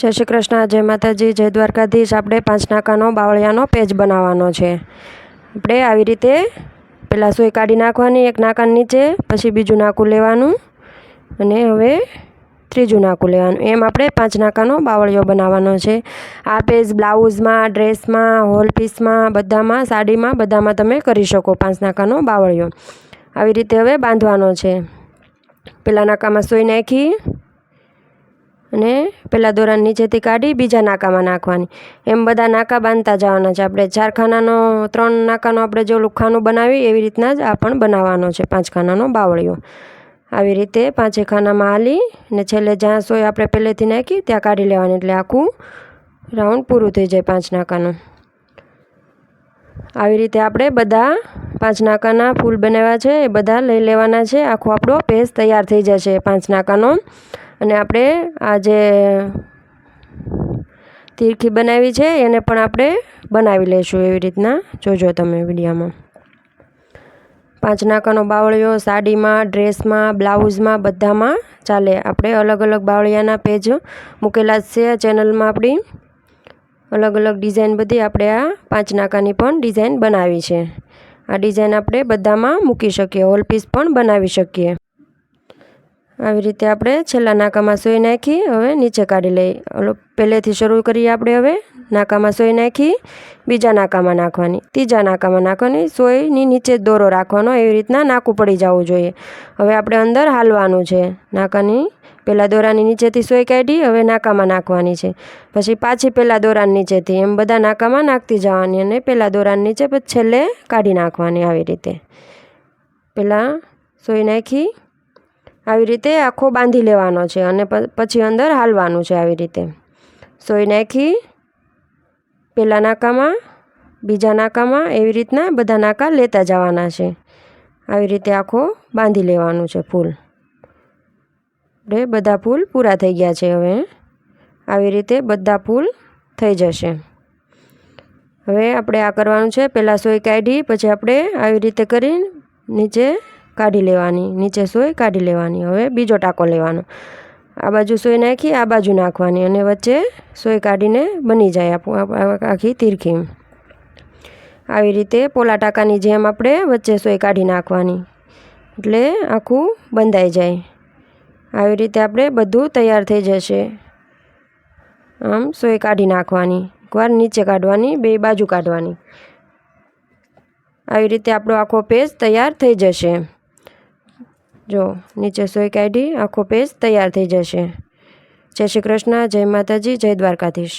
जय श्री कृष्ण, जय माताजी, जय द्वारकाधीश। આપણે 5 નાકાનો બાવળિયાનો પેજ બનાવવાનો છે। આપણે આવી રીતે પહેલાં સોય કાઢી નાખવાની એક નાકાની નીચે, પછી બીજું નાકું લેવાનું અને હવે ત્રીજું નાકું લેવાનું। એમ આપણે 5 નાકાનો બાવળિયો બનાવવાનો છે। આ પેજ બ્લાઉઝમાં, ડ્રેસમાં, હોલ પીસમાં, બધામાં, સાડીમાં, બધામાં તમે કરી શકો 5 નાકાનો બાવળિયો। આવી રીતે હવે બાંધવાનો છે। પહેલાં નાકામાં સોય નાખી અને પહેલાં દોરાને નીચેથી કાઢી બીજા નાકામાં નાખવાની। એમ બધા નાકા બાંધતા જવાના છે। આપણે 4 ખાનાનો 3 નાકાનો આપણે જો ખાનું બનાવી એવી રીતના જ આ પણ બનાવવાનો છે 5 ખાનાનો બાવળિયો। આવી રીતે 5 ખાનામાં હાલી અને છેલ્લે જ્યાં સોય આપણે પહેલેથી નાખી ત્યાં કાઢી લેવાની, એટલે આખું રાઉન્ડ પૂરું થઈ જાય 5 નાકાનું। આવી રીતે આપણે બધા 5 નાકાના ફૂલ બનાવ્યા છે એ બધા લઈ લેવાના છે। આખો આપણો પેજ તૈયાર થઈ જશે 5 નાકાનો। અને આપણે આ જે તીરખી બનાવી છે એને પણ આપણે બનાવી લઈશું એવી રીતના, જોજો તમે વિડીયોમાં। 5 નાકાનો બાવળિયો સાડીમાં, ડ્રેસમાં, બ્લાઉઝમાં, બધામાં ચાલે। આપણે અલગ અલગ બાવળિયાના પેજ મૂકેલા જ છે ચેનલમાં આપણી। અલગ અલગ ડિઝાઇન બધી આપણે આ 5 નાકાની પણ ડિઝાઇન બનાવી છે। આ ડિઝાઇન આપણે બધામાં મૂકી શકીએ, હોલ પીસ પણ બનાવી શકીએ। આવી રીતે આપણે છેલ્લા નાકામાં સોય નાખી હવે નીચે કાઢી લઈએ। પહેલેથી શરૂ કરીએ આપણે। હવે નાકામાં સોય નાખી બીજા નાકામાં નાખવાની, ત્રીજા નાકામાં નાખવાની, સોયની નીચે દોરો રાખવાનો, એવી રીતના નાકું પડી જવું જોઈએ। હવે આપણે અંદર હાલવાનું છે। નાકાની પહેલાં દોરાની નીચેથી સોય કાઢી હવે નાકામાં નાખવાની છે, પછી પાછી પહેલાં દોરાની નીચેથી, એમ બધા નાકામાં નાખતી જવાની અને પહેલાં દોરાની નીચે પછી છેલ્લે કાઢી નાખવાની। આવી રીતે પહેલાં સોય નાખી આવી રીતે આખો બાંધી લેવાનો છે અને પછી અંદર હાલવાનું છે। આવી રીતે સોય નાખી પહેલાં નાકામાં બીજા નાકામાં, એવી રીતના બધા નાકા લેતા જવાના છે। આવી રીતે આખો બાંધી લેવાનું છે ફૂલ। આપણે બધા ફૂલ પૂરા થઈ ગયા છે। હવે આવી રીતે બધા ફૂલ થઈ જશે। હવે આપણે આ કરવાનું છે, પહેલાં સોય કાઢી પછી આપણે આવી રીતે કરી નીચે કાઢી લેવાની, નીચે સોય કાઢી લેવાની। હવે બીજો ટાંકો લેવાનો, આ બાજુ સોય નાખી આ બાજુ નાખવાની અને વચ્ચે સોય કાઢીને બની જાય આખી તીરખી। આવી રીતે પોલા ટાંકાની જેમ આપણે વચ્ચે સોય કાઢી નાખવાની, એટલે આખું બંધાઈ જાય। આવી રીતે આપણે બધું તૈયાર થઈ જશે। આમ સોય કાઢી નાખવાની, એકવાર નીચે કાઢવાની, બે બાજુ કાઢવાની। આવી રીતે આપણો આખો પેજ તૈયાર થઈ જશે। જો નીચે સોય કાઢી આખો પેજ તૈયાર થઈ જશે। જય શ્રી કૃષ્ણ, જય માતાજી, જય દ્વારકાધીશ।